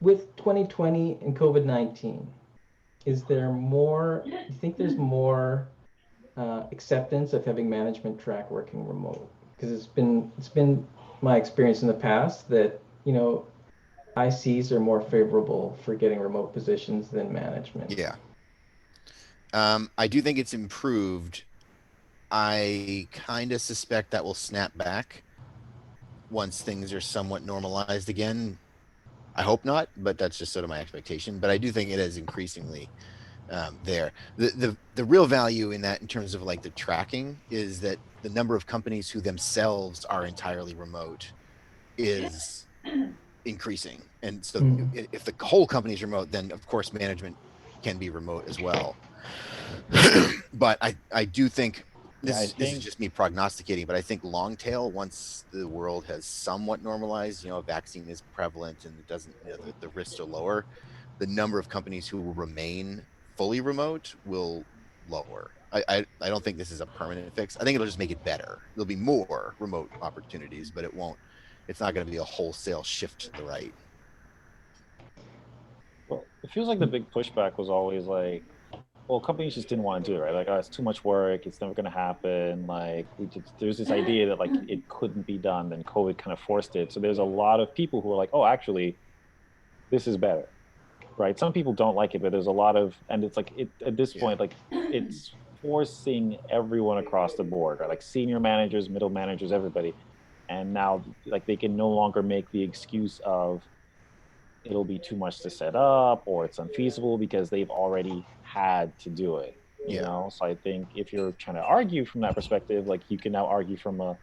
with 2020 and COVID-19, is there more, do you think there's more acceptance of having management track working remote? Because it's been my experience in the past that, ICs are more favorable for getting remote positions than management. Yeah. I do think it's improved. I kind of suspect that will snap back once things are somewhat normalized again. I hope not, but that's just sort of my expectation. But I do think it is increasingly there. The real value in that, in terms of like the tracking, is that the number of companies who themselves are entirely remote is increasing. And so Mm. if the whole company is remote, then of course management can be remote as well. But I do think Yeah, I this is think just me prognosticating, but I think long tail, once the world has somewhat normalized, a vaccine is prevalent and it doesn't, the risks are lower, the number of companies who will remain fully remote will lower. I don't think this is a permanent fix. I think it'll just make it better. There'll be more remote opportunities, but it's not going to be a wholesale shift to the right. well, it feels like the big pushback was always like, well, companies just didn't want to do it, right? Like, oh, it's too much work. It's never going to happen. Like, there's this idea that like it couldn't be done. Then COVID kind of forced it. So there's a lot of people who are like, oh, actually, this is better, right? Some people don't like it, but there's a lot of, and it's like it at this Yeah. point, like it's forcing everyone across the board, right? Like senior managers, middle managers, everybody, and now like they can no longer make the excuse of it'll be too much to set up or it's unfeasible because they've already had to do it, Yeah. so I think if you're trying to argue from that perspective, like you can now argue from a,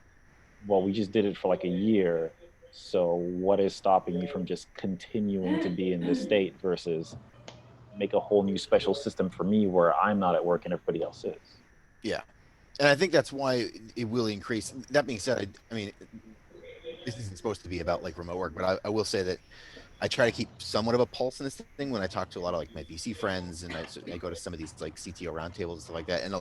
well, we just did it for like a year, so what is stopping you from just continuing to be in this state versus make a whole new special system for me where I'm not at work and everybody else is. Yeah. And I think that's why it will increase. That being said, I mean, this isn't supposed to be about like remote work, but I will say that I try to keep somewhat of a pulse in this thing when I talk to a lot of like my VC friends, and I go to some of these like CTO roundtables and stuff like that. And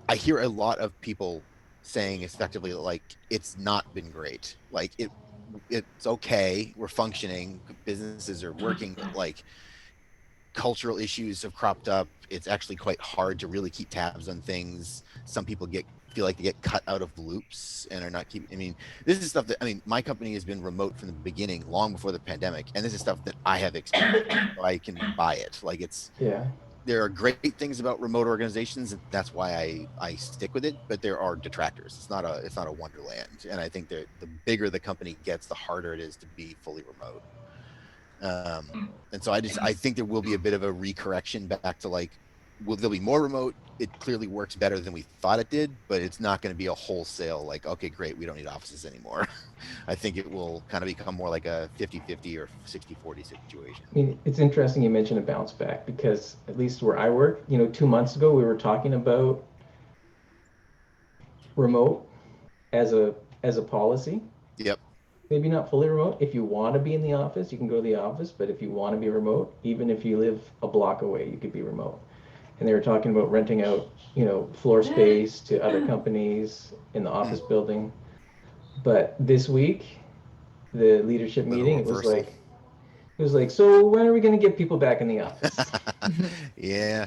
I hear a lot of people saying effectively like it's not been great. Like it's okay. We're functioning. Businesses are working, but like cultural issues have cropped up. It's actually quite hard to really keep tabs on things. Some people feel like they get cut out of loops and are not keeping. I mean, this is stuff that, I mean, my company has been remote from the beginning, long before the pandemic, and this is stuff that I have experienced, so I can buy it. Like Yeah. there are great things about remote organizations, and that's why I stick with it. But there are detractors. It's not a wonderland, and I think that the bigger the company gets, the harder it is to be fully remote. And so I think there will be a bit of a recorrection back to like, will there'll be more remote. It clearly works better than we thought it did, but it's not going to be a wholesale like, okay, great, we don't need offices anymore. I think it will kind of become more like a 50-50 or 60-40 situation. I mean, it's interesting you mentioned a bounce back because at least where I work, 2 months ago, we were talking about remote as a policy. Yep. Maybe not fully remote. If you want to be in the office, you can go to the office. But if you want to be remote, even if you live a block away, you could be remote. And they were talking about renting out, floor space to other companies in the Mm. office building. But this week, the leadership Little meeting, reversal. so when are we going to get people back in the office? Yeah.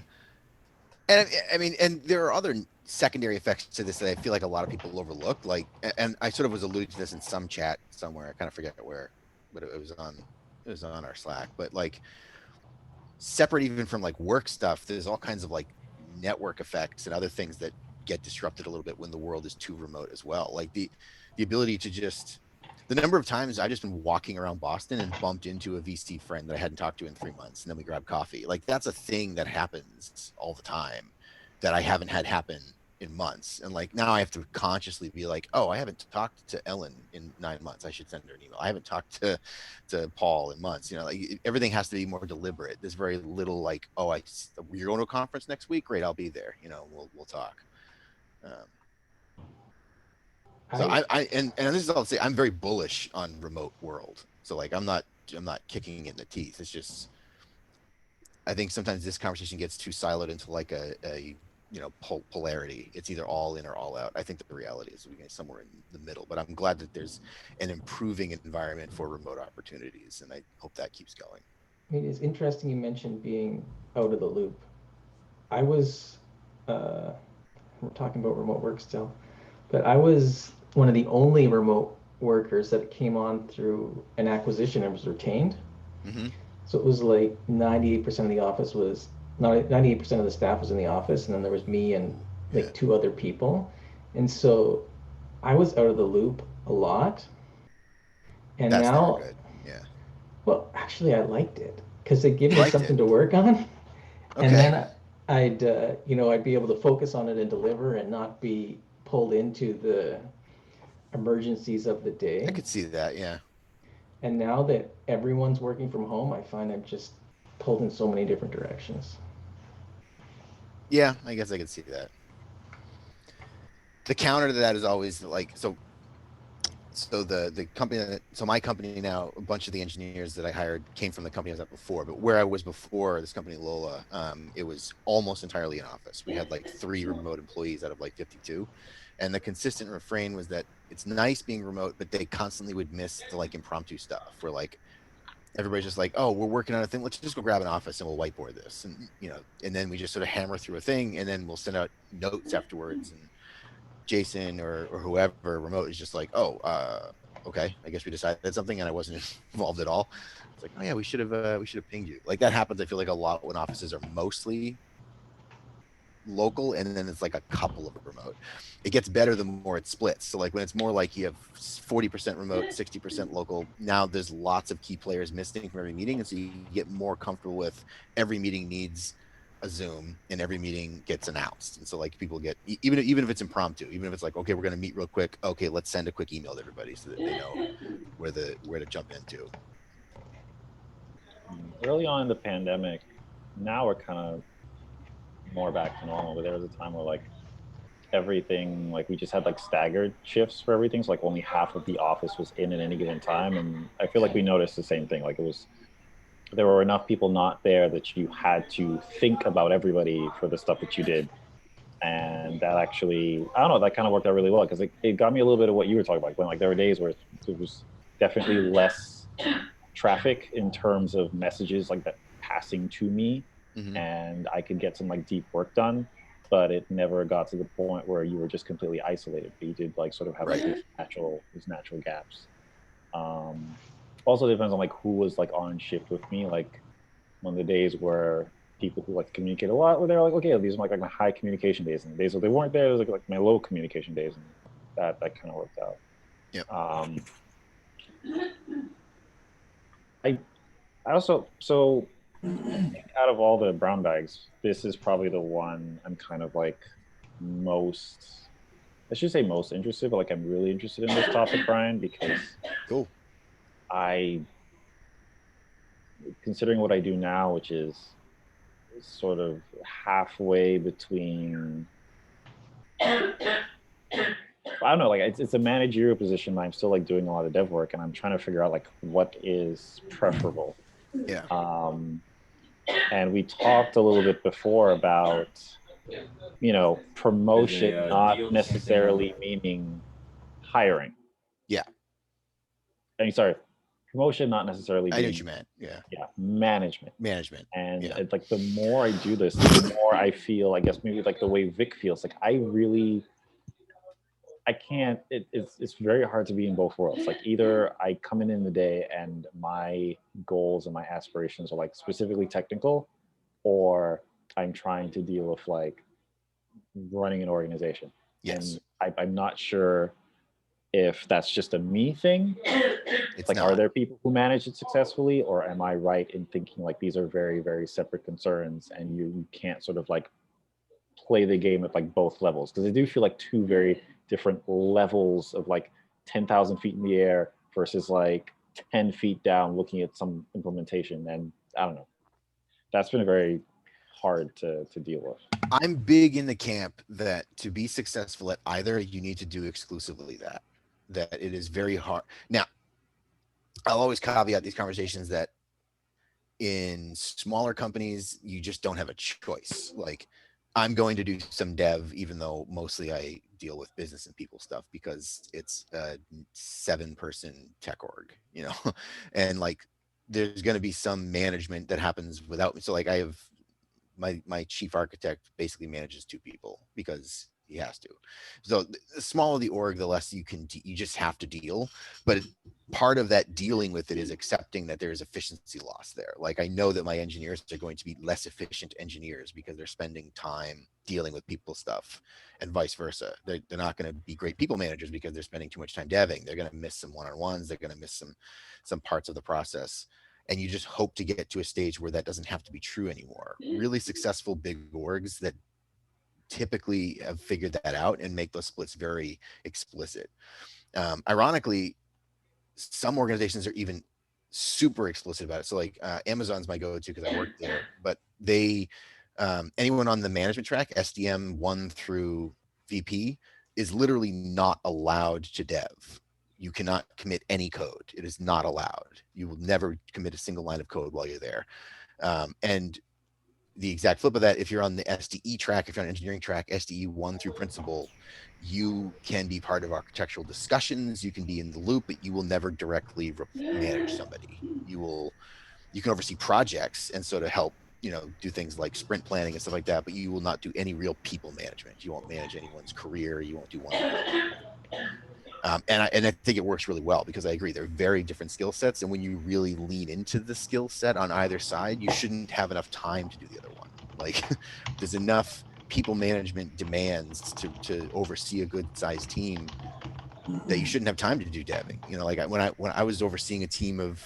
And I mean, and there are other secondary effects to this that I feel like a lot of people overlook. Like, and I sort of was alluding to this in some chat somewhere. I kind of forget where, but it was on our Slack. But like, separate even from like work stuff, there's all kinds of like network effects and other things that get disrupted a little bit when the world is too remote as well. Like the ability to just, the number of times I've just been walking around Boston and bumped into a VC friend that I hadn't talked to in 3 months, and then we grab coffee. Like that's a thing that happens all the time that I haven't had happen in months. And like now I have to consciously be like, oh, I haven't talked to Ellen in 9 months. I should send her an email. I haven't talked to Paul in months. Like everything has to be more deliberate. There's very little like, oh, you're going to a conference next week. Great, I'll be there. We'll talk. Um, so I and this is all I'll say. I'm very bullish on remote world. So like I'm not kicking it in the teeth. It's just I think sometimes this conversation gets too siloed into like a polarity. It's either all in or all out. I think the reality is we get somewhere in the middle, but I'm glad that there's an improving environment for remote opportunities, and I hope that keeps going. I mean, it's interesting you mentioned being out of the loop. I was, we're talking about remote work still, but I was one of the only remote workers that came on through an acquisition and was retained. Mm-hmm. So it was like 98% of the office was, 98% of the staff was in the office, and then there was me and Yeah. like two other people. And so I was out of the loop a lot. And That's never now, good. Yeah. well, actually, I liked it because it gave You me liked it. something to work on. And Okay. then I'd be able to focus on it and deliver and not be pulled into the emergencies of the I day. could see that. Yeah. And now that everyone's working from home, I find I'm just pulled in so many different directions. Yeah. I guess I could see that. The counter to that is always like, so the company so my company now, a bunch of the engineers that I hired came from the company I was at before, but where I was before this company Lola, it was almost entirely in office. We had like 3 remote employees out of like 52, and the consistent refrain was that it's nice being remote, but they constantly would miss the like impromptu stuff where like everybody's just like, oh, we're working on a thing, let's just go grab an office and we'll whiteboard this, and and then we just sort of hammer through a thing, and then we'll send out notes afterwards, and Jason or whoever remote is just like, oh, okay, I guess we decided something, and I wasn't involved at all. It's like, oh yeah, we should have pinged you. Like that happens. I feel like a lot when offices are mostly local, and then it's like a couple of remote. It gets better the more it splits. So like when it's more like you have 40% remote, 60% local. Now there's lots of key players missing from every meeting, and so you get more comfortable with every meeting needs a Zoom, and every meeting gets announced. And so like people get, even if it's impromptu, even if it's like, okay, we're going to meet real quick. Okay, let's send a quick email to everybody so that they know where to jump into. Early on in the pandemic, now we're kind of more back to normal, but there was a time where like everything, like we just had like staggered shifts for everything, so like only half of the office was in at any given time. And I feel like we noticed the same thing. Like there were enough people not there that you had to think about everybody for the stuff that you did. And that actually, I don't know, that kind of worked out really well because it got me a little bit of what you were talking about. When like there were days where there was definitely less traffic in terms of messages like that passing to me, Mm-hmm. and I could get some like deep work done, but it never got to the point where you were just completely isolated. But you did like sort of have like Right. these natural gaps. Also depends on like who was like on shift with me. Like one of the days where people who like communicate a lot, where they're like, okay, these are like my high communication days, and the days where they weren't there, it was like my low communication days, and that kind of worked out. Yep. I also, so out of all the brown bags, this is probably the one I'm kind of like most, I should say most interested, but like I'm really interested in this topic, Bryan, because Cool. I, considering what I do now, which is sort of halfway between, I don't know, like it's a managerial position, but I'm still like doing a lot of dev work, and I'm trying to figure out like what is preferable. Yeah. And we talked a little bit before about, promotion not necessarily meaning hiring. Yeah. I mean, sorry, promotion not necessarily I know being, what you meant. Yeah. management. And Yeah. it's like the more I do this, the more I feel, I guess maybe like the way Vic feels, like I can't, it's very hard to be in both worlds. Like either I come in the day and my goals and my aspirations are like specifically technical, or I'm trying to deal with like running an organization. Yes. And I'm not sure if that's just a me thing. It's like, not. are there people who manage it successfully, or am I right in thinking like these are very, very separate concerns, and you can't sort of like play the game at like both levels? Because I do feel like two very different levels of like 10,000 feet in the air versus like 10 feet down looking at some implementation. And I don't know, that's been very hard to deal with. I'm big in the camp that to be successful at either, you need to do exclusively that it is very hard. Now, I'll always caveat these conversations that in smaller companies, you just don't have a choice. Like I'm going to do some dev, even though mostly I deal with business and people stuff, because it's a 7-person tech org, you know, and like there's going to be some management that happens without me. So like I have my chief architect basically manages 2 people because he has to. So the smaller the org, the less you can, you just have to deal. But part of that dealing with it is accepting that there's efficiency loss there. Like I know that my engineers are going to be less efficient engineers because they're spending time dealing with people stuff, and vice versa. They're not going to be great people managers because they're spending too much time deving. They're going to miss some one-on-ones. They're going to miss some parts of the process. And you just hope to get to a stage where that doesn't have to be true anymore. Really successful big orgs that typically have figured that out and make those splits very explicit. Ironically, some organizations are even super explicit about it. So like Amazon's my go-to because I worked there, but they, anyone on the management track, SDM 1 through VP, is literally not allowed to dev. You cannot commit any code. It is not allowed. You will never commit a single line of code while you're there. And the exact flip of that, if you're on the SDE track, if you're on engineering track, SDE 1 through principal, you can be part of architectural discussions. You can be in the loop, but you will never directly manage somebody. You can oversee projects and sort of help, you know, do things like sprint planning and stuff like that, but you will not do any real people management. You won't manage anyone's career. You won't do one-on-one. And I think it works really well because I agree they're very different skill sets, and when you really lean into the skill set on either side, you shouldn't have enough time to do the other one. Like there's enough people management demands to oversee a good sized team that you shouldn't have time to do deving. You know, like when I was overseeing a team of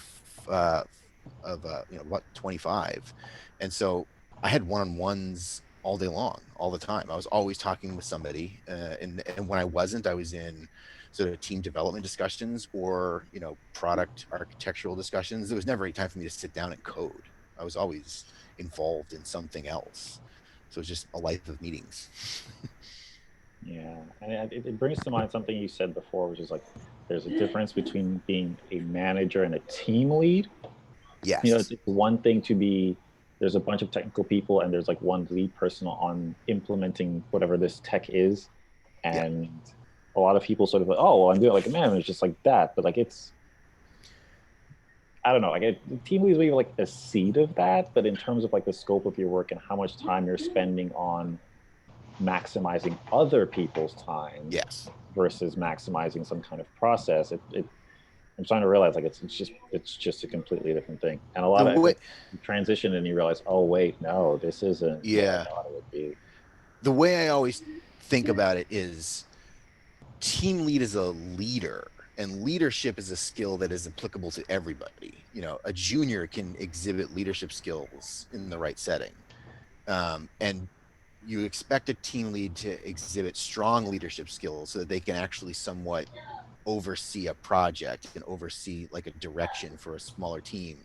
you know, what, 25, and so I had one-on-ones all day long, all the time. I was always talking with somebody, and when I wasn't, I was in sort of team development discussions or, you know, product architectural discussions. There was never any time for me to sit down and code. I was always involved in something else. So it's just a life of meetings. Yeah, and it brings to mind something you said before, which is like there's a difference between being a manager and a team lead. Yes. You know, it's one thing to be, there's a bunch of technical people and there's like one lead person on implementing whatever this tech is. And a lot of people sort of like, oh, well, I'm doing it like a manager, it's just like that. But like it's, I don't know, like team lead is maybe like a seed of that. But in terms of like the scope of your work and how much time you're spending on maximizing other people's time Yes. versus maximizing some kind of process, I'm trying to realize like it's just a completely different thing. And a lot of you transition and you realize, oh wait, no, this isn't what I thought it would be. The way I always think about it is team lead is a leader, and leadership is a skill that is applicable to everybody. You know, a junior can exhibit leadership skills in the right setting. And you expect a team lead to exhibit strong leadership skills so that they can actually somewhat oversee a project and oversee like a direction for a smaller team,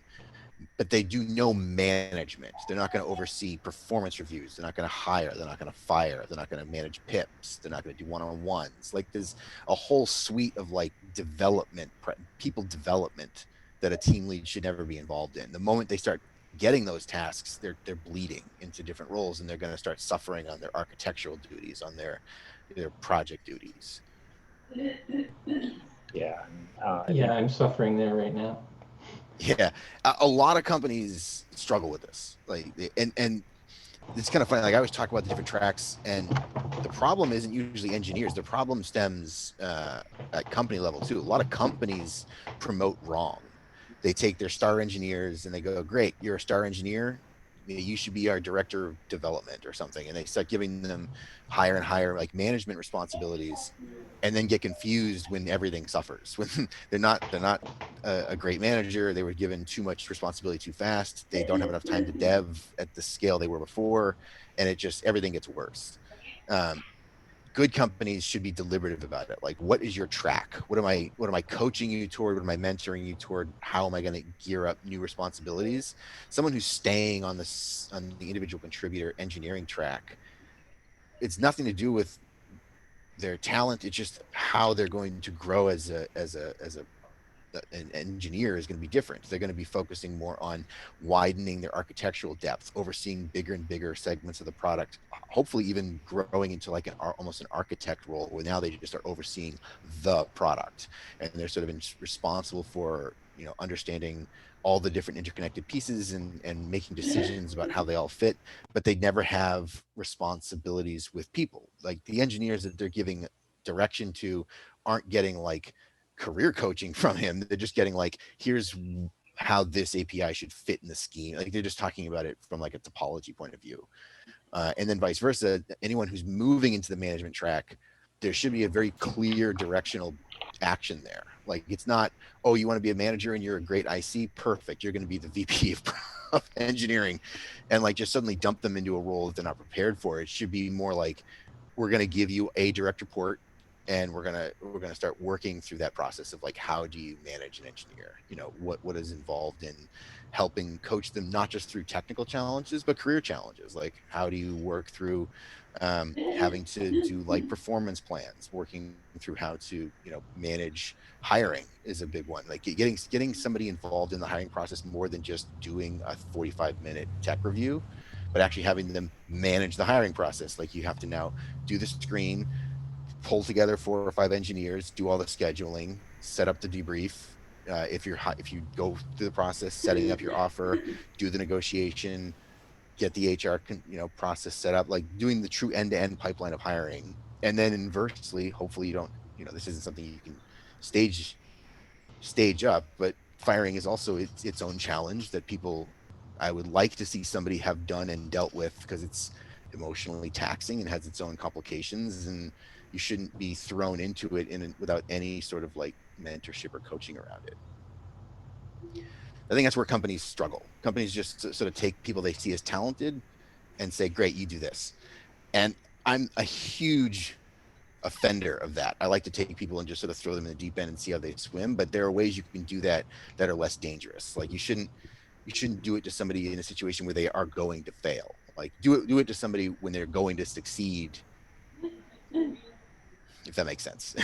but they do no management. They're not going to oversee performance reviews. They're not going to hire. They're not going to fire. They're not going to manage pips. They're not going to do one-on-ones. Like there's a whole suite of like development, people development that a team lead should never be involved in. The moment they start getting those tasks, they're bleeding into different roles, and they're going to start suffering on their architectural duties, on their project duties. Yeah. I'm suffering there right now. Yeah, a lot of companies struggle with this. Like, and it's kind of funny. Like I always talk about the different tracks, and the problem isn't usually engineers. The problem stems at company level too. A lot of companies promote wrong. They take their star engineers and they go, "Great, you're a star engineer. You should be our director of development or something," and they start giving them higher and higher like management responsibilities, and then get confused when everything suffers. When they're not a great manager, they were given too much responsibility too fast. They don't have enough time to dev at the scale they were before, and it just everything gets worse. Good companies should be deliberative about it. Like, what is your track? What am I coaching you toward? What am I mentoring you toward? How am I going to gear up new responsibilities? Someone who's staying on the individual contributor engineering track, it's nothing to do with their talent. It's just how they're going to grow as a an engineer is going to be different. They're going to be focusing more on widening their architectural depth, overseeing bigger and bigger segments of the product, hopefully even growing into like almost an architect role where now they just are overseeing the product, and they're sort of responsible for, understanding all the different interconnected pieces and making decisions about how they all fit, but they never have responsibilities with people. Like the engineers that they're giving direction to aren't getting like career coaching from him. They're just getting like, here's how this API should fit in the scheme. Like they're just talking about it from like a topology point of view. And then vice versa, anyone who's moving into the management track, there should be a very clear directional action there. Like it's not, oh, you want to be a manager and you're a great IC, perfect. You're going to be the VP of engineering, and like just suddenly dump them into a role that they're not prepared for. It should be more like, we're going to give you a direct report, and we're gonna start working through that process of like, how do you manage an engineer? What is involved in helping coach them, not just through technical challenges but career challenges. Like how do you work through having to do like performance plans, working through how to manage hiring is a big one. Like getting somebody involved in the hiring process more than just doing a 45-minute tech review, but actually having them manage the hiring process. Like you have to now do the screen, pull together 4 or 5 engineers, do all the scheduling, set up the debrief. If you go through the process, setting up your offer, do the negotiation, get the HR process set up, like doing the true end-to-end pipeline of hiring. And then inversely, hopefully you don't, this isn't something you can stage up, but firing is also its own challenge that I would like to see somebody have done and dealt with, because it's emotionally taxing and has its own complications, and you shouldn't be thrown into it without any sort of like mentorship or coaching around it. I think that's where companies struggle. Companies just sort of take people they see as talented and say, great, you do this. And I'm a huge offender of that. I like to take people and just sort of throw them in the deep end and see how they swim, but there are ways you can do that are less dangerous. Like you shouldn't do it to somebody in a situation where they are going to fail. Like do it to somebody when they're going to succeed, if that makes sense.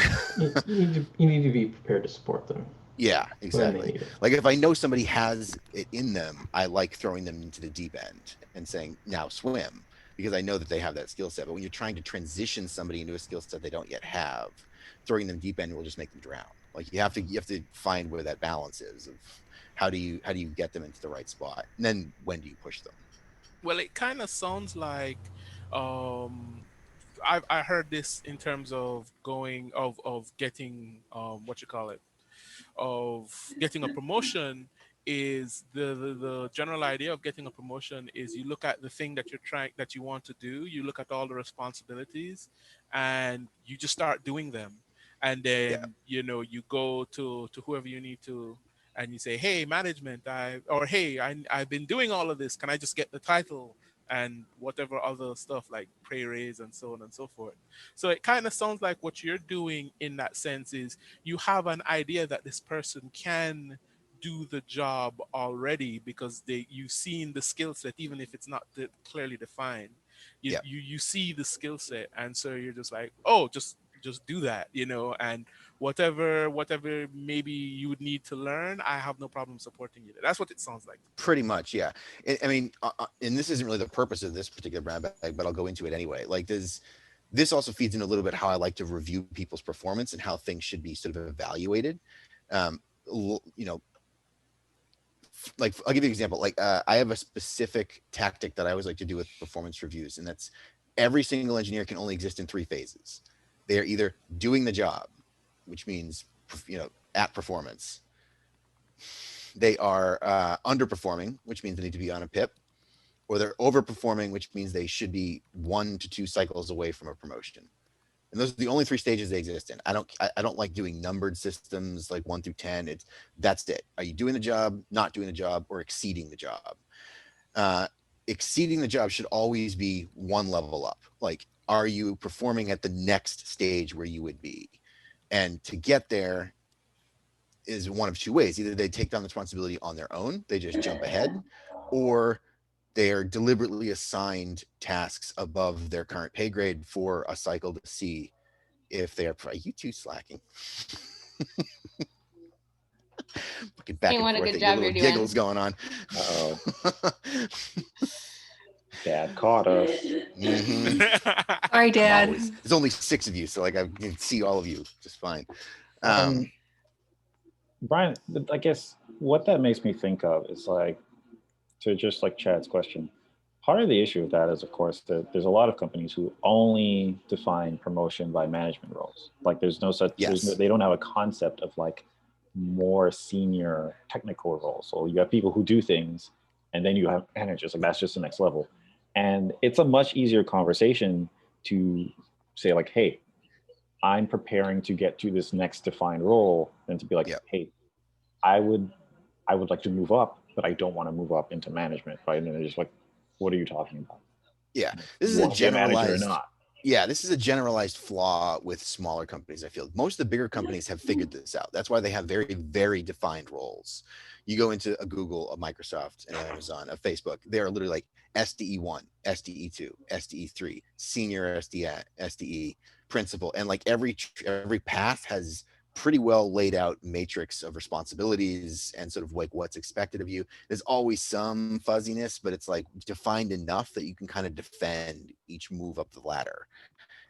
You need to be prepared to support them. Yeah, When they exactly. need it. Like if I know somebody has it in them, I like throwing them into the deep end and saying, now swim, because I know that they have that skill set. But when you're trying to transition somebody into a skill set they don't yet have, throwing them deep end will just make them drown. Like you have to find where that balance is of how do you get them into the right spot, and then when do you push them? Well, it kind of sounds like um, I heard this in terms of getting what you call it, of getting a promotion. Is the general idea of getting a promotion is you look at the thing that you want to do, you look at all the responsibilities, and you just start doing them, and Yeah, then you go to whoever you need to, and you say, hey management, I've been doing all of this, can I just get the title and whatever other stuff like pay raise and so on and so forth. So it kind of sounds like what you're doing in that sense is you have an idea that this person can do the job already because you've seen the skill set, even if it's not clearly defined. you, yeah, you you see the skill set, and so you're just like, oh, just do that, and whatever maybe you would need to learn, I have no problem supporting you there. That's what it sounds like. pretty much. Yeah. I mean, and this isn't really the purpose of this particular brown bag, but I'll go into it anyway. Like this also feeds in a little bit how I like to review people's performance and how things should be sort of evaluated. Um, like I'll give you an example. Like I have a specific tactic that I always like to do with performance reviews, and that's every single engineer can only exist in 3 phases. They are either doing the job, which means at performance. They are underperforming, which means they need to be on a PIP, or they're overperforming, which means they should be 1 to 2 cycles away from a promotion. And those are the only 3 stages they exist in. I don't like doing numbered systems like 1 through 10. That's it. Are you doing the job, not doing the job, or exceeding the job? Exceeding the job should always be 1 level up. Like, are you performing at the next stage where you would be? And to get there is one of 2 ways. Either they take down the responsibility on their own, they just jump ahead, or they are deliberately assigned tasks above their current pay grade for a cycle to see if they are. Are you two slacking? Fucking back Hey, and what a forth, good your job little you're doing. giggles going on. Uh-oh. Dad caught us. Mhm. Sorry, Dad. Always. There's only 6 of you, so like I can see all of you just fine. Bryan, I guess what that makes me think of is like, to just like Chad's question, part of the issue with that is, of course, that there's a lot of companies who only define promotion by management roles. Like there's no such, Yes. they don't have a concept of like more senior technical roles. So you have people who do things, and then you have managers, like that's just the next level. And it's a much easier conversation to say like, hey, I'm preparing to get to this next defined role, than to be like, Yep. hey, I would like to move up, but I don't want to move up into management, right? And then they're just like, what are you talking about? Yeah, this is You a want to be a manager or generalized. not? Yeah, this is a generalized flaw with smaller companies. I feel most of the bigger companies have figured this out. That's why they have very, very defined roles. You go into a Google, a Microsoft, an Amazon, a Facebook. They are literally like SDE1, SDE2, SDE3, senior SDE, principal, and like every path has pretty well laid out matrix of responsibilities and sort of like what's expected of you. There's always some fuzziness, but it's like defined enough that you can kind of defend each move up the ladder.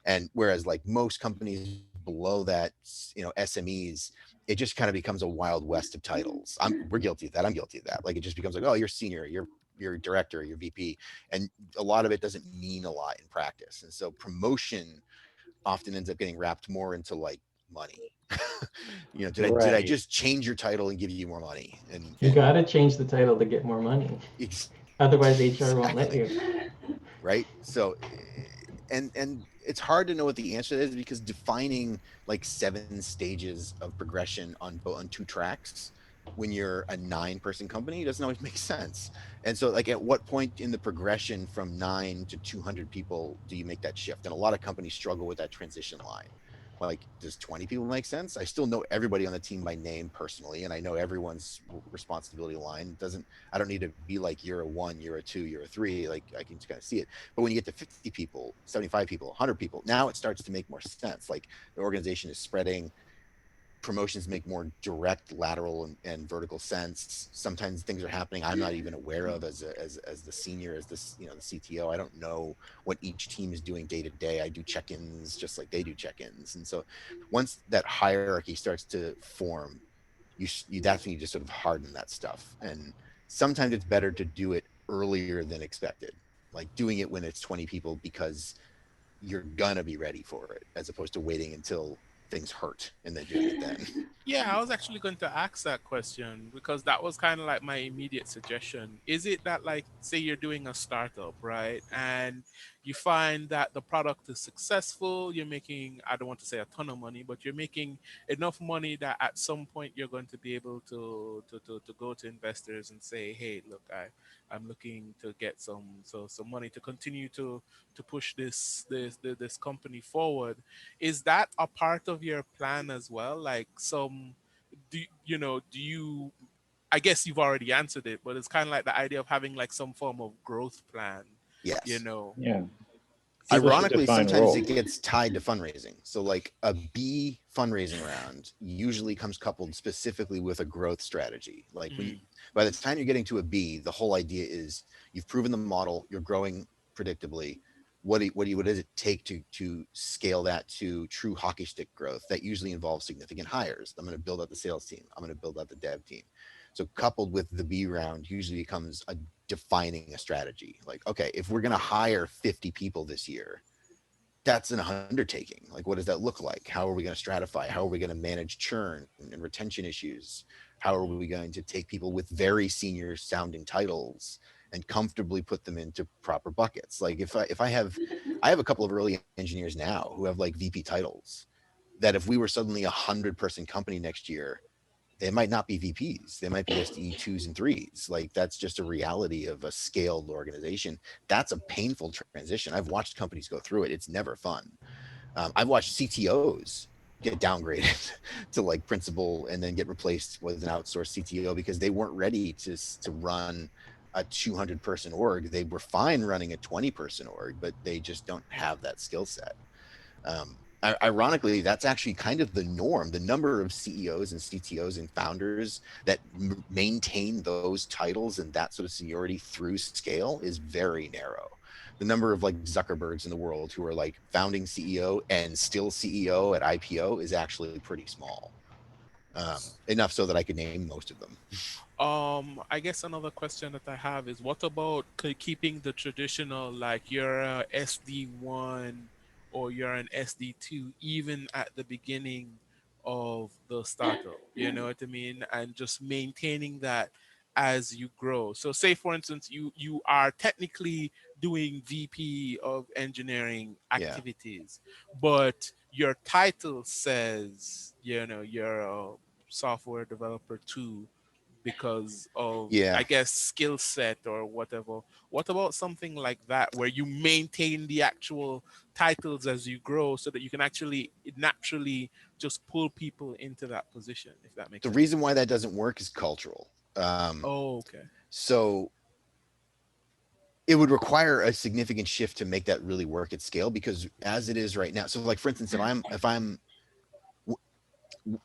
And whereas like most companies below that, SMEs, it just kind of becomes a wild west of titles. We're guilty of that. I'm guilty of that. Like it just becomes like, oh, you're senior, you're director, you're VP, and a lot of it doesn't mean a lot in practice. And so promotion often ends up getting wrapped more into like money. Did I just change your title and give you more money? And You got to change the title to get more money. Otherwise, HR won't let you. Right. So, and it's hard to know what the answer is, because defining like 7 stages of progression on 2 tracks when you're a 9-person company doesn't always make sense. And so like at what point in the progression from 9 to 200 people do you make that shift? And a lot of companies struggle with that transition line. Like, does 20 people make sense? I still know everybody on the team by name personally, and I know everyone's responsibility line. I don't need to be like, you're a 1, you're a 2, you're a 3. Like I can just kind of see it. But when you get to 50 people, 75 people, 100 people, now it starts to make more sense. Like the organization is spreading, promotions make more direct lateral and vertical sense. Sometimes things are happening I'm not even aware of as the senior, as this, the CTO. I don't know what each team is doing day to day. I do check-ins just like they do check-ins. And so once that hierarchy starts to form, that's when you just sort of harden that stuff. And sometimes it's better to do it earlier than expected, like doing it when it's 20 people because you're gonna be ready for it, as opposed to waiting until things hurt and then doing it then. Yeah, I was actually going to ask that question because that was kind of like my immediate suggestion. Is it that, like, say you're doing a startup, right? And you find that the product is successful, you're making, I don't want to say a ton of money, but you're making enough money that at some point you're going to be able to go to investors and say, hey, look, I'm looking to get some money to continue to push this company forward. Is that a part of your plan as well? Like do you, I guess you've already answered it, but it's kind of like the idea of having like some form of growth plan, Yes. Yeah. Ironically, sometimes it gets tied to fundraising. So like a B fundraising round usually comes coupled specifically with a growth strategy. Like by the time you're getting to a B, the whole idea is you've proven the model, you're growing predictably. What does it take to scale that to true hockey stick growth? That usually involves significant hires. I'm going to build out the sales team. I'm going to build out the dev team. So coupled with the B round usually becomes defining a strategy. Like, okay, if we're going to hire 50 people this year, that's an undertaking. Like, what does that look like? How are we going to stratify? How are we going to manage churn and retention issues? How are we going to take people with very senior sounding titles and comfortably put them into proper buckets? Like if I have a couple of early engineers now who have like VP titles, that if we were suddenly 100-person company next year, they might not be VPs. They might be SDE 2s and 3s. Like that's just a reality of a scaled organization. That's a painful transition. I've watched companies go through it. It's never fun. I've watched CTOs get downgraded to like principal and then get replaced with an outsourced CTO because they weren't ready to run a 200-person org. They were fine running a 20-person org, but they just don't have that skill set. ironically, that's actually kind of the norm. The number of CEOs and CTOs and founders that maintain those titles and that sort of seniority through scale is very narrow. The number of like Zuckerbergs in the world who are like founding CEO and still CEO at IPO is actually pretty small. Enough so that I could name most of them. I guess another question that I have is, what about keeping the traditional, like you're a SD1 or you're an SD2, even at the beginning of the startup, you know what I mean? And just maintaining that as you grow. So say for instance, you are technically doing VP of engineering Yeah. activities, but your title says, you know, you're a software developer too, because of, Yeah. I guess, skill set or whatever. What about something like that where you maintain the actual titles as you grow so that you can actually naturally just pull people into that position, if that makes The sense? reason why that doesn't work is cultural. Oh, okay. So it would require a significant shift to make that really work at scale, because as it is right now, so like for instance, if I'm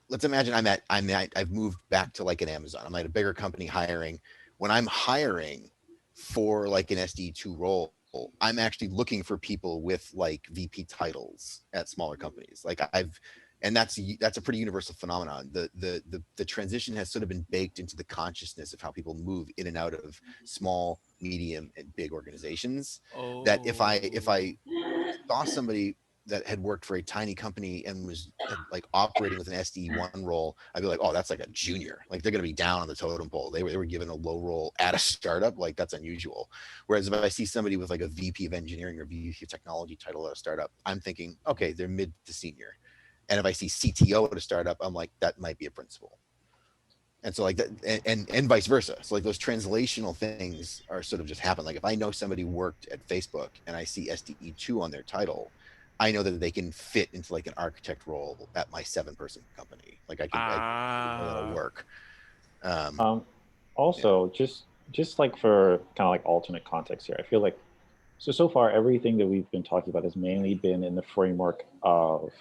let's imagine I've moved back to like an Amazon. I'm at a bigger company hiring. When I'm hiring for like an SD2 role, I'm actually looking for people with like VP titles at smaller companies. Like and that's a pretty universal phenomenon. The transition has sort of been baked into the consciousness of how people move in and out of small, medium, and big organizations. That if I saw somebody that had worked for a tiny company and was like operating with an SD1 role, I'd be like, oh, that's like a junior. Like they're going to be down on the totem pole. They were given a low role at a startup. Like that's unusual. Whereas if I see somebody with like a VP of engineering or VP of technology title at a startup, I'm thinking, okay, they're mid to senior. And if I see CTO at a startup, I'm like, that might be a principal. And so like that, and vice versa. So like those translational things are sort of just happen. Like if I know somebody worked at Facebook and I see SDE2 on their title, I know that they can fit into like an architect role at my 7-person company. Like that'll work. Also, just like for kind of like alternate context here, I feel like so far everything that we've been talking about has mainly been in the framework of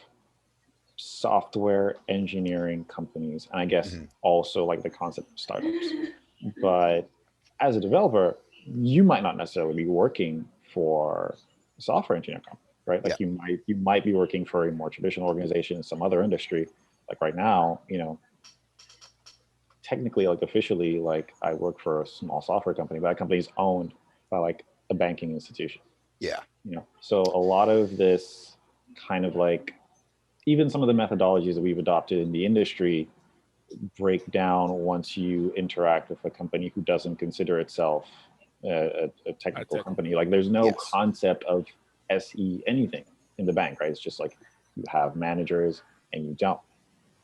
software engineering companies, and I guess also like the concept of startups. But as a developer, you might not necessarily be working for a software engineering company, right? Like you might be working for a more traditional organization in some other industry. Like right now, you know, technically, like officially, like I work for a small software company, but that company is owned by like a banking institution. Yeah. You know, so a lot of this kind of like, even some of the methodologies that we've adopted in the industry break down once you interact with a company who doesn't consider itself a technical company. Like there's no concept of SE anything in the bank, right? It's just like you have managers and you don't,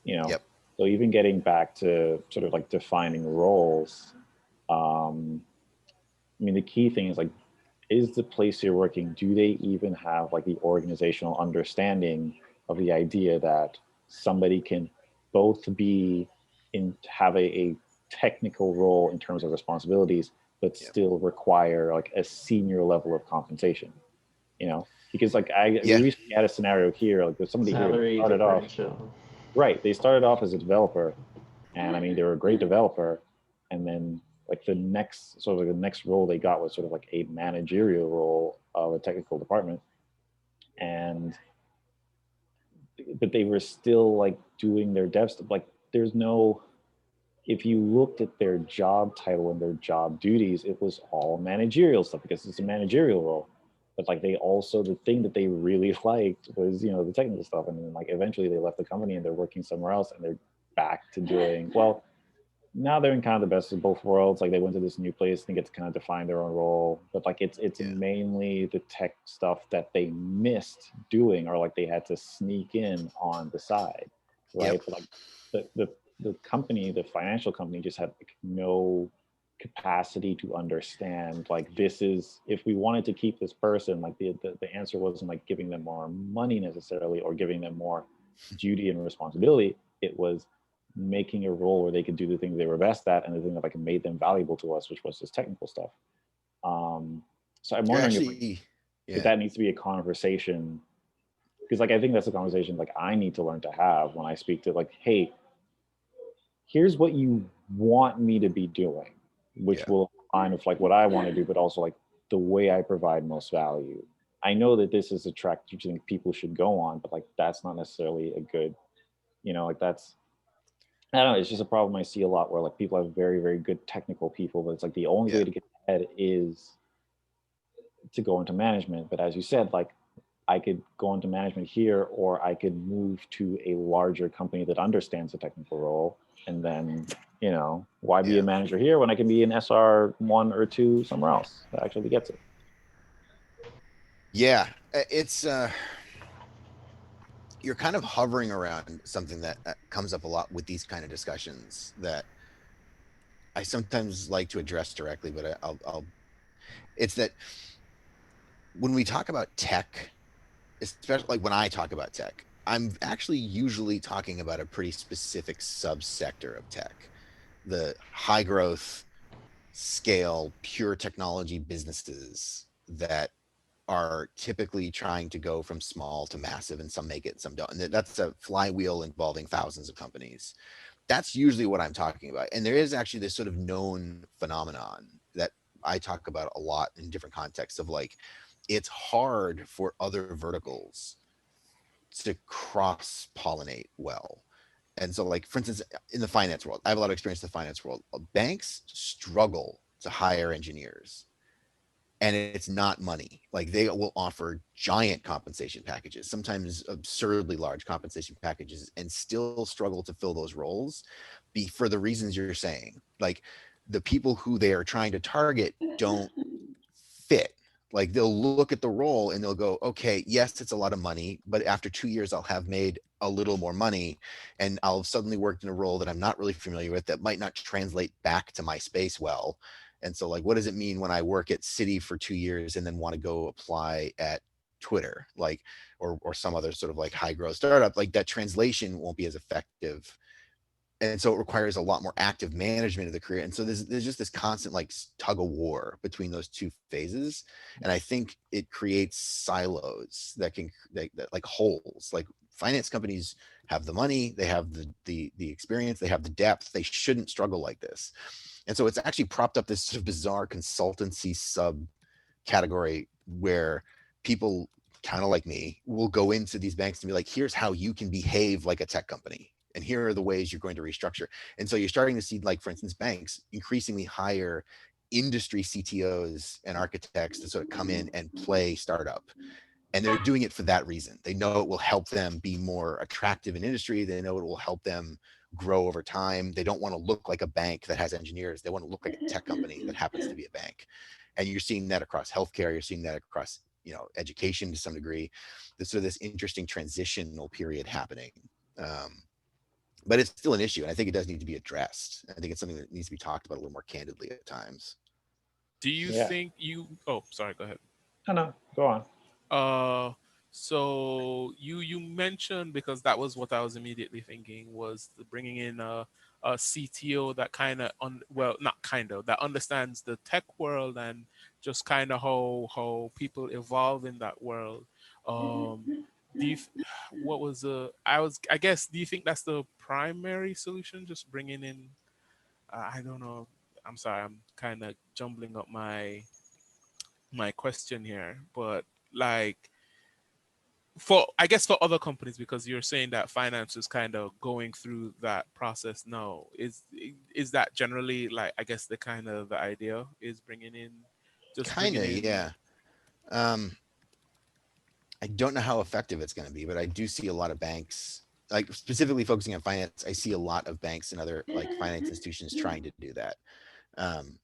you know. So even getting back to sort of like defining roles, I mean, the key thing is like, is the place you're working, do they even have like the organizational understanding of the idea that somebody can both be have a technical role in terms of responsibilities, but still require like a senior level of compensation, you know? Because like we recently had a scenario here, like there's somebody Salary here started off, right, they started off as a developer, and I mean, they were a great developer, and then like the next role they got was sort of like a managerial role of a technical department, but they were still like doing their dev stuff. Like there's no, if you looked at their job title and their job duties, it was all managerial stuff because it's a managerial role. But like they also, the thing that they really liked was, you know, the technical stuff. And then like eventually they left the company and they're working somewhere else and they're back to doing, well, now they're in kind of the best of both worlds. Like they went to this new place and get to kind of define their own role, but like it's mainly the tech stuff that they missed doing, or like they had to sneak in on the side, right? But like the company, the financial company, just had like no capacity to understand like, this is, if we wanted to keep this person, like the answer wasn't like giving them more money necessarily or giving them more duty and responsibility. It was making a role where they could do the things they were best at and the thing that like made them valuable to us, which was this technical stuff. So I'm wondering if that needs to be a conversation because like I think that's a conversation like I need to learn to have when I speak to like, hey, here's what you want me to be doing, which Yeah. will align with like what I want to do, but also like the way I provide most value. I know that this is a track you think people should go on, but like that's not necessarily a good, like that's, I don't know, it's just a problem I see a lot where like people have very, very good technical people, but it's like the only Yeah. way to get ahead is to go into management. But as you said, like I could go into management here, or I could move to a larger company that understands the technical role. And then, why be a Yeah. manager here when I can be an SR1 or 2 somewhere else that actually gets it? Yeah. It's you're kind of hovering around something that comes up a lot with these kind of discussions that I sometimes like to address directly, but I'll it's that when we talk about tech, especially like when I talk about tech, I'm actually usually talking about a pretty specific subsector of tech, the high growth, scale, pure technology businesses that are typically trying to go from small to massive, and some make it, some don't. And that's a flywheel involving thousands of companies. That's usually what I'm talking about. And there is actually this sort of known phenomenon that I talk about a lot in different contexts of like, it's hard for other verticals to cross pollinate well. And so, like, for instance, in the finance world, I have a lot of experience in the finance world. Banks struggle to hire engineers, and it's not money. Like, they will offer giant compensation packages, sometimes absurdly large compensation packages, and still struggle to fill those roles for the reasons you're saying. Like, the people who they are trying to target don't fit. Like, they'll look at the role and they'll go, okay, yes, it's a lot of money, but after 2 years, I'll have made a little more money, and I'll have suddenly worked in a role that I'm not really familiar with, that might not translate back to my space well. And so, like, what does it mean when I work at Citi for 2 years and then want to go apply at Twitter, like, or some other sort of like high growth startup? Like, that translation won't be as effective, and so it requires a lot more active management of the career. And so there's just this constant like tug of war between those two phases, and I think it creates silos that that like holes. Like, finance companies have the money, they have the experience, they have the depth, they shouldn't struggle like this. And so it's actually propped up this sort of bizarre consultancy subcategory where people kind of like me will go into these banks and be like, here's how you can behave like a tech company, and here are the ways you're going to restructure. And so you're starting to see, like, for instance, banks increasingly hire industry CTOs and architects to sort of come in and play startup. And they're doing it for that reason. They know it will help them be more attractive in industry. They know it will help them grow over time. They don't want to look like a bank that has engineers. They want to look like a tech company that happens to be a bank. And you're seeing that across healthcare. You're seeing that across, education to some degree. So this interesting transitional period happening. But it's still an issue, and I think it does need to be addressed. I think it's something that needs to be talked about a little more candidly at times. Do you Yeah. think you? Oh, sorry. Go ahead. No, go on. So you mentioned, because that was what I was immediately thinking, was the bringing in a CTO that kind of well, not kind of, that understands the tech world and just kind of how people evolve in that world. Do you what was the I guess, do you think that's the primary solution, just bringing in I don't know, I'm sorry, I'm kind of jumbling up my question here, but like, for I guess for other companies, because you're saying that finance is kind of going through that process now, is that generally, like, I guess the kind of the idea is Kind bringing of, in. yeah. Um, I don't know how effective it's going to be, but I do see a lot of banks, like specifically focusing on finance. I see a lot of banks and other like finance institutions trying to do that. Um,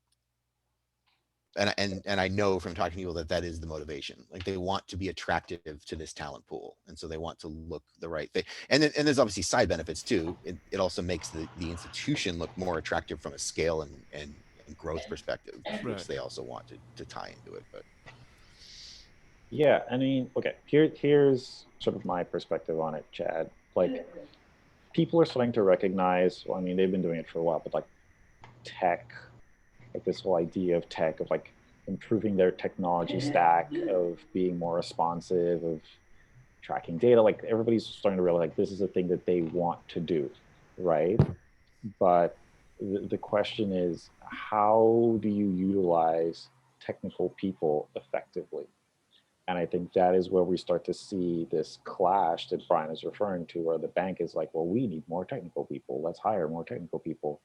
and I know from talking to people that is the motivation. Like, they want to be attractive to this talent pool, and so they want to look the right thing. And there's obviously side benefits too. It also makes the institution look more attractive from a scale and growth perspective, which Right. they also want to tie into it. But Yeah, I mean, okay, here's sort of my perspective on it, Chad. Like, people are starting to recognize, well, I mean, they've been doing it for a while, but like tech, like this whole idea of tech, of like improving their technology stack, of being more responsive, of tracking data. Like everybody's starting to realize like this is a thing that they want to do, right? But the question is, how do you utilize technical people effectively? And I think that is where we start to see this clash that Bryan is referring to, where the bank is like, well, we need more technical people. Let's hire more technical people.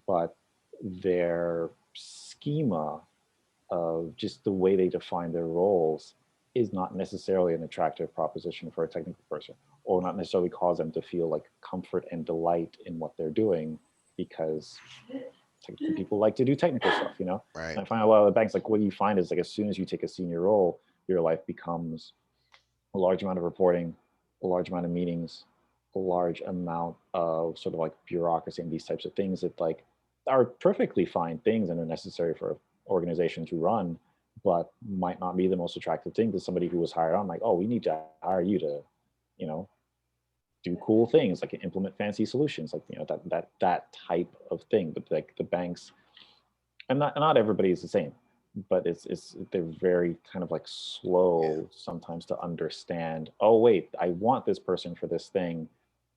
But their schema of just the way they define their roles is not necessarily an attractive proposition for a technical person, or not necessarily cause them to feel like comfort and delight in what they're doing, because technical people like to do technical stuff, you know? Right. And I find a lot of the banks, like what you find is like as soon as you take a senior role, your life becomes a large amount of reporting, a large amount of meetings, a large amount of sort of like bureaucracy and these types of things that like are perfectly fine things and are necessary for an organization to run, but might not be the most attractive thing to somebody who was hired on. Like, oh, we need to hire you to, you know, do cool things, like implement fancy solutions, like, you know, that type of thing. But like the banks, and not everybody is the same, but it's they're very kind of like slow sometimes to understand, oh wait, I want this person for this thing.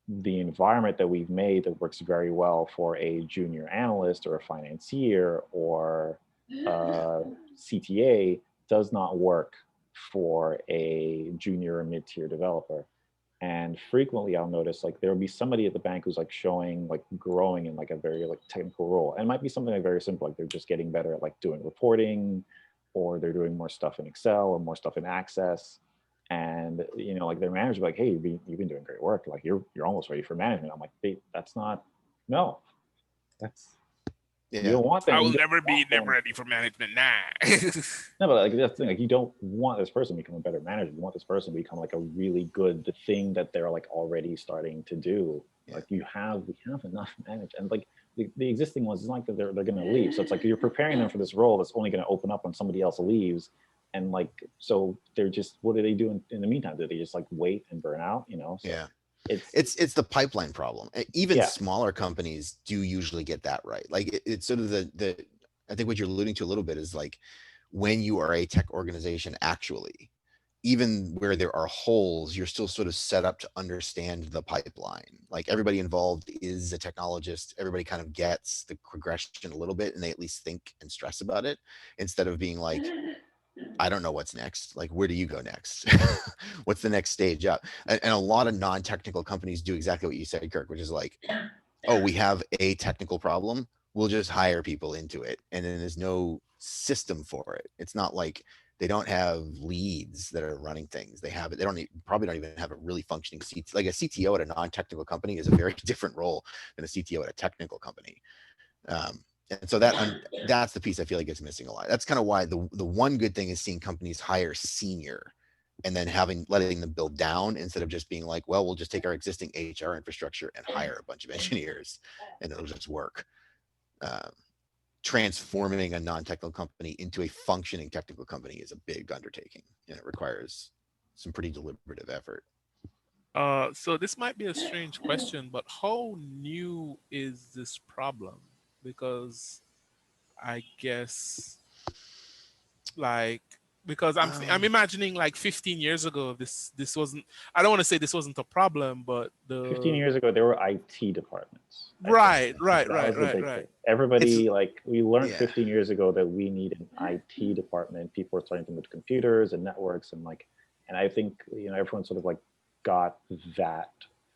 The environment that we've made that works very well for a junior analyst or a financier or a CTA does not work for a junior or mid-tier developer. And frequently I'll notice like there'll be somebody at the bank who's like showing like growing in like a very like technical role, and it might be something like very simple, like they're just getting better at like doing reporting, or they're doing more stuff in Excel or more stuff in Access. And you know, like their manager will be like, hey, you've been doing great work, like you're almost ready for management. I'm like, hey, that's not, no, that's, you don't want them. I will never be ready for management. Nah. No, but like that's the thing. Like you don't want this person to become a better manager. You want this person to become like a really good, the thing that they're like already starting to do. Like we have enough manage, and like the existing ones, it's not like that they're going to leave. So it's like you're preparing them for this role that's only going to open up when somebody else leaves. And like, so they're just, what do they do in the meantime? Do they just like wait and burn out? You know? So yeah. It's the pipeline problem. Even smaller companies do usually get that right. Like it's sort of the I think what you're alluding to a little bit is like when you are a tech organization, actually, even where there are holes, you're still sort of set up to understand the pipeline. Like everybody involved is a technologist. Everybody kind of gets the progression a little bit, and they at least think and stress about it, instead of being like, I don't know what's next. Like, where do you go next? What's the next stage up? And a lot of non-technical companies do exactly what you said, Kirk, which is like, oh, we have a technical problem. We'll just hire people into it. And then there's no system for it. It's not like they don't have leads that are running things. They have it. They probably don't even have a really functioning CTO. Like a CTO at a non-technical company is a very different role than a CTO at a technical company. And so that's the piece I feel like is missing a lot. That's kind of why the one good thing is seeing companies hire senior and then letting them build down, instead of just being like, well, we'll just take our existing HR infrastructure and hire a bunch of engineers and it'll just work. Transforming a non-technical company into a functioning technical company is a big undertaking, and it requires some pretty deliberative effort. So this might be a strange question, but how new is this problem? Because I guess because I'm imagining like 15 years ago, this wasn't, I don't want to say this wasn't a problem, but 15 years ago there were IT departments. Right. Everybody, like we learned 15 years ago that we need an IT department. People were starting to move to computers and networks, and like, and I think, you know, everyone sort of like got that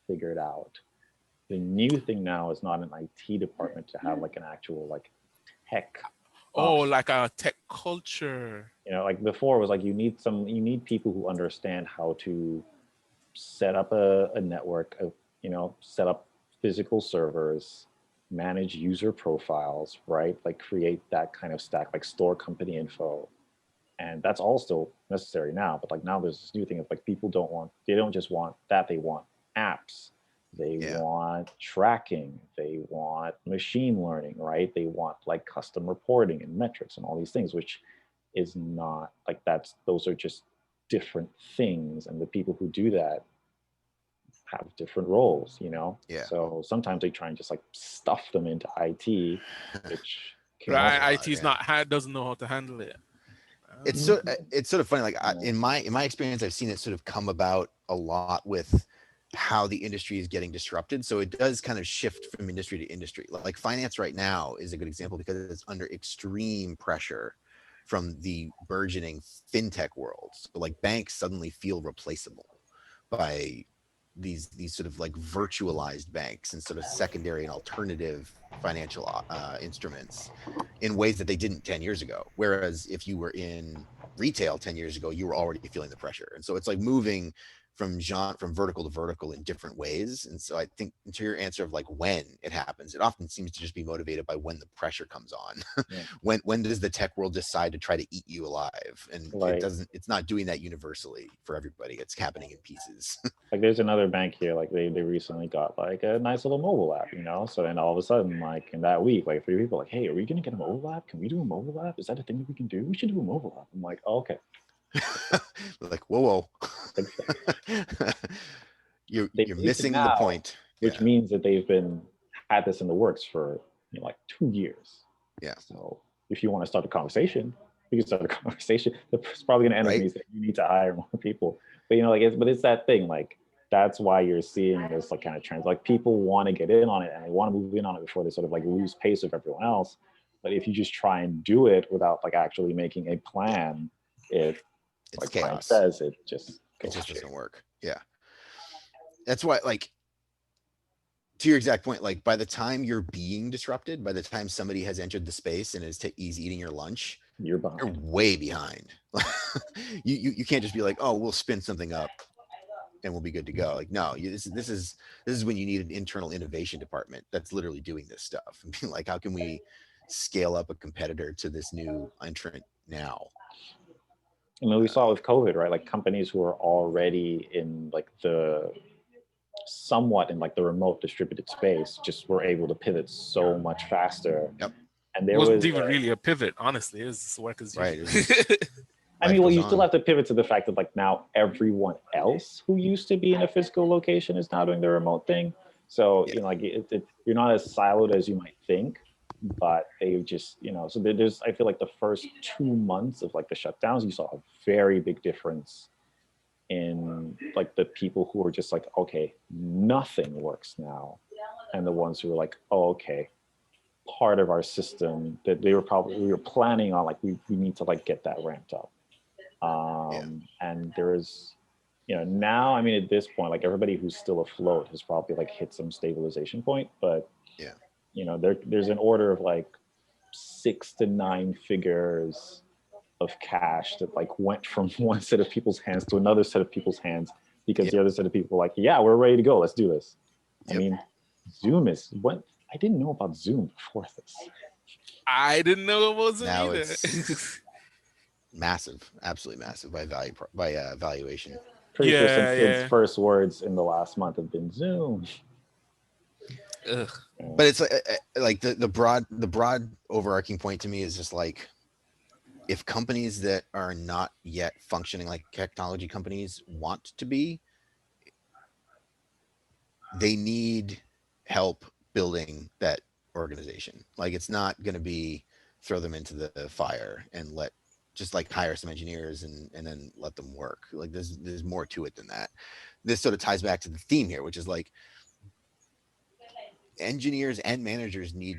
figured out. The new thing now is not an IT department to have like an actual like tech. Like a tech culture. You know, like before it was like you need people who understand how to set up a network, you know, set up physical servers, manage user profiles, right? Like create that kind of stack, like store company info. And that's all still necessary now. But like now there's this new thing of like people they don't just want that, they want apps. They want tracking, they want machine learning, right? They want like custom reporting and metrics and all these things, which is not like those are just different things. And the people who do that have different roles, you know? Yeah. So sometimes they try and just like stuff them into IT, which IT's doesn't know how to handle it. it's sort of funny. Like in my experience, I've seen it sort of come about a lot with how the industry is getting disrupted. So it does kind of shift from industry to industry. Like finance right now is a good example because it's under extreme pressure from the burgeoning fintech world. So like banks suddenly feel replaceable by these sort of like virtualized banks and sort of secondary and alternative financial instruments in ways that they didn't 10 years ago. Whereas if you were in retail 10 years ago, you were already feeling the pressure. And so it's like moving from vertical to vertical in different ways. And so I think to your answer of like when it happens, it often seems to just be motivated by when the pressure comes on. Yeah. when does the tech world decide to try to eat you alive? And Right. it's not doing that universally for everybody. It's happening in pieces. Like there's another bank here, like they recently got like a nice little mobile app, you know? So then all of a sudden, like in that week, like 3 people like, hey, are we gonna get a mobile app? Can we do a mobile app? Is that a thing that we can do? We should do a mobile app. I'm like, oh, okay. Like, whoa. you're missing the point. Which means that they've had this in the works for like 2 years. Yeah. So if you want to start a conversation, we can start a conversation. It's probably going to end up saying you need to hire more people. But it's that thing. Like that's why you're seeing this like kind of trends. Like people want to get in on it and they want to move in on it before they sort of like lose pace of everyone else. But if you just try and do it without like actually making a plan, it's like chaos. Bryan says, it just doesn't work. Yeah. That's why, like, to your exact point, like by the time you're being disrupted, by the time somebody has entered the space and is eating your lunch, you're way behind. you can't just be like, oh, we'll spin something up and we'll be good to go. Like, no, this is when you need an internal innovation department that's literally doing this stuff and being like, how can we scale up a competitor to this new entrant now? I mean, we saw with COVID, right? Like companies who are already in like somewhat in like the remote distributed space just were able to pivot so much faster. Yep. And there wasn't even really a pivot, honestly. It was just work as right. I mean, well, you still have to pivot to the fact that like now everyone else who used to be in a physical location is now doing the remote thing. So like you're not as siloed as you might think, but they just so there's I feel like the first 2 months of like the shutdowns, you saw a very big difference in like the people who were just like, okay, nothing works now, and the ones who were like, oh, okay, part of our system that we were planning on, like we need to like get that ramped up. And there is now, I mean, at this point, like everybody who's still afloat has probably like hit some stabilization point, but there's an order of like 6 to 9 figures of cash that like went from one set of people's hands to another set of people's hands because the other set of people were like, yeah, we're ready to go, let's do this. I mean, Zoom is what I didn't know about Zoom before this. I didn't know it wasn't now either. It's massive, absolutely massive by valuation. Pretty sure some kids' first words in the last month have been Zoom. Ugh. But it's like the broad overarching point to me is just like, if companies that are not yet functioning like technology companies want to be, they need help building that organization. Like it's not going to be throw them into the fire and just like hire some engineers and then let them work. Like there's more to it than that. This sort of ties back to the theme here, which is like engineers and managers need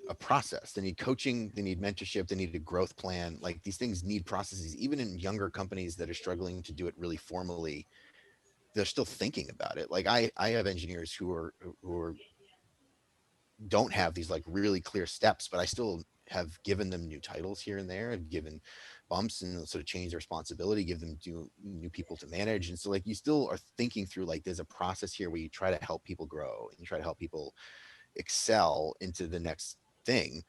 a process. They need coaching, they need mentorship, they need a growth plan. Like these things need processes. Even in younger companies that are struggling to do it really formally, they're still thinking about it. Like I have engineers who don't have these like really clear steps, but I still have given them new titles here and there. I've given bumps and sort of change their responsibility, give them new people to manage. And so like you still are thinking through like there's a process here where you try to help people grow and you try to help people excel into the next thing.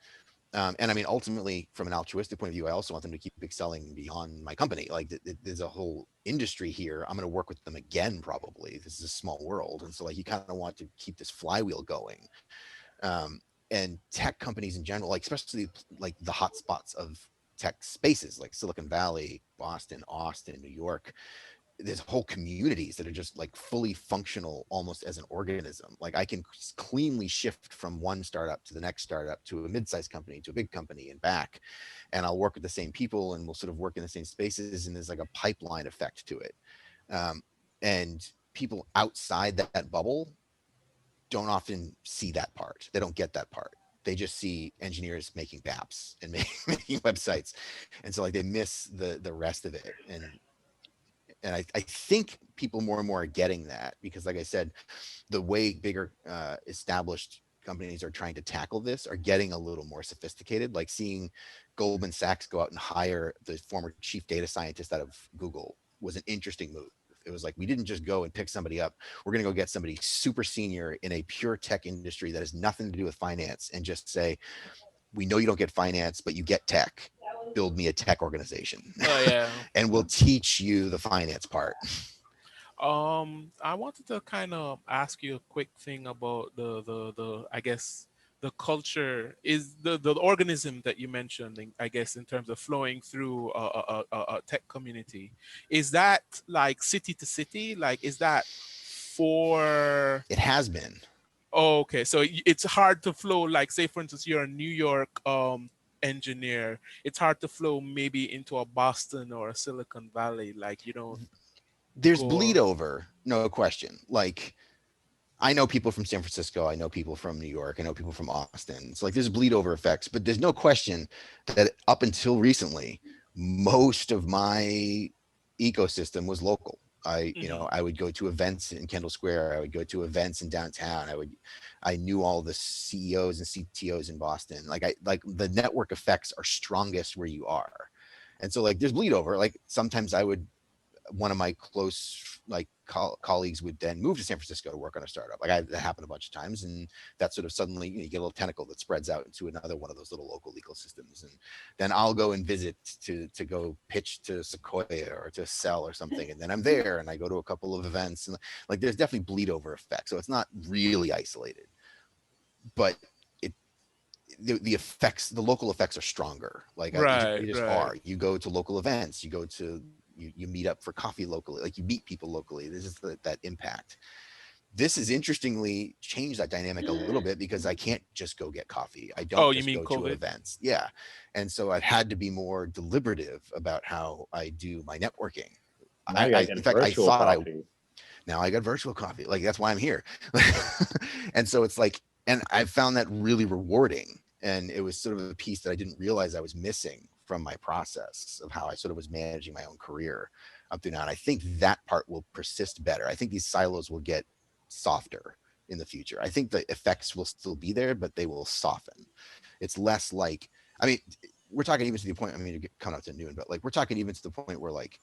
And I mean, ultimately, from an altruistic point of view, I also want them to keep excelling beyond my company. Like there's a whole industry here. I'm going to work with them again, probably. This is a small world. And so like, you kind of want to keep this flywheel going. And tech companies in general, like especially like the hotspots of tech spaces, like Silicon Valley, Boston, Austin, New York, there's whole communities that are just like fully functional almost as an organism. Like I can cleanly shift from one startup to the next startup to a mid-sized company to a big company and back, and I'll work with the same people and we'll sort of work in the same spaces, and there's like a pipeline effect to it. And people outside that bubble don't often see that part. They don't get that part. They just see engineers making apps and making websites, and so like they miss the rest of it. And I think people more and more are getting that, because like I said, the way bigger established companies are trying to tackle this are getting a little more sophisticated. Like seeing Goldman Sachs go out and hire the former chief data scientist out of Google was an interesting move. It was like, we didn't just go and pick somebody up. We're going to go get somebody super senior in a pure tech industry that has nothing to do with finance, and just say, we know you don't get finance, but you get tech. Build me a tech organization. Oh yeah. And we'll teach you the finance part. I wanted to kind of ask you a quick thing about the I guess the culture is the organism that you mentioned. I guess in terms of flowing through a tech community, is that like city to city? Like, is that for? It has been. Oh, okay, so it's hard to flow. Like, say for instance, you're a New York engineer. It's hard to flow maybe into a Boston or a Silicon Valley. Like, you don't There's bleed go. over, no question. Like, I know people from San Francisco, I know people from New York, I know people from Austin. It's like there's bleed over effects, but there's no question that up until recently, most of my ecosystem was local. Mhm. I would go to events in Kendall Square. I would go to events in downtown. I knew all the CEOs and CTOs in Boston. Like the network effects are strongest where you are. And so like there's bleed over. Like sometimes one of my close colleagues would then move to San Francisco to work on a startup. That happened a bunch of times, and that sort of suddenly you get a little tentacle that spreads out into another one of those little local ecosystems. And then I'll go and visit to go pitch to Sequoia or to Sell or something, and then I'm there and I go to a couple of events, and like there's definitely bleed over effect. So it's not really isolated, but it the effects, the local effects are stronger. Right, They just right. are. You go to local events, you meet up for coffee locally, like you meet people locally. This is that impact. This has interestingly changed that dynamic a little bit, because I can't just go get coffee. I don't Oh, you just mean go to COVID? events. Yeah. And so I've had to be more deliberative about how I do my networking. Now you gotta In get fact, I virtual thought coffee. now I got virtual coffee. Like that's why I'm here. And so it's like, and I found that really rewarding. And it was sort of a piece that I didn't realize I was missing from my process of how I sort of was managing my own career up to now. And I think that part will persist better. I think these silos will get softer in the future. I think the effects will still be there, but they will soften. It's less like, I mean, we're talking even to the point, I mean, coming out to noon, but like, we're talking even to the point where like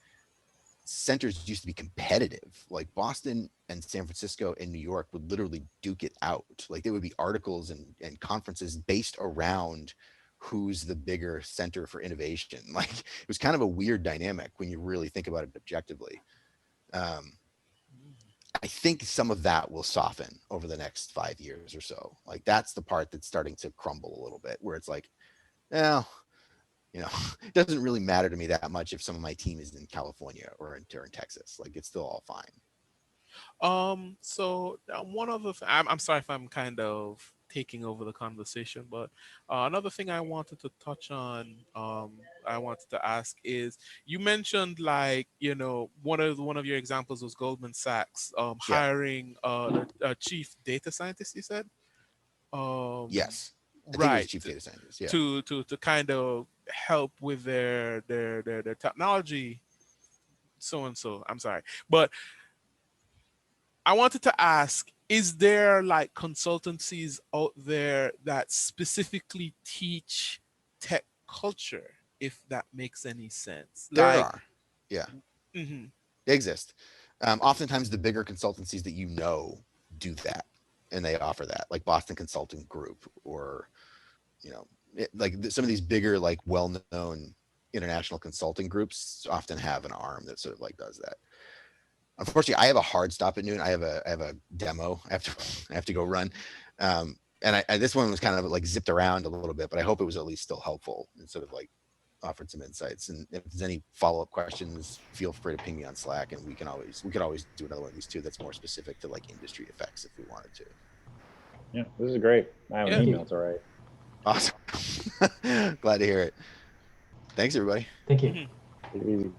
centers used to be competitive. Like Boston and San Francisco and New York would literally duke it out. Like there would be articles and conferences based around who's the bigger center for innovation. Like it was kind of a weird dynamic when you really think about it objectively. um, I think some of that will soften over the next 5 years or so. Like that's the part that's starting to crumble a little bit, where it's like, well, it doesn't really matter to me that much if some of my team is in California or in Texas. Like it's still all fine. So one other I'm sorry if I'm kind of taking over the conversation, but another thing I wanted to touch on, I wanted to ask is, you mentioned like, one of your examples was Goldman Sachs Yeah. hiring the chief data scientist, you said? Um, Yes. I think it was right. chief data scientist. Yeah. To kind of help with their technology, so and so. I'm sorry, but I wanted to ask, is there like consultancies out there that specifically teach tech culture, if that makes any sense? There Like, are. Yeah. mhm. They exist. Oftentimes the bigger consultancies that do that, and they offer that, like Boston Consulting Group, or some of these bigger, like well-known international consulting groups often have an arm that sort of like does that. Unfortunately, I have a hard stop at noon. I have a demo I have to go run. And this one was kind of like zipped around a little bit, but I hope it was at least still helpful and sort of like offered some insights. And if there's any follow-up questions, feel free to ping me on Slack, and we could always do another one of these too that's more specific to like industry effects if we wanted to. Yeah, this is great. I have an Yeah. email to write. Awesome. Glad to hear it. Thanks, everybody. Thank you. Mhm. Take it easy.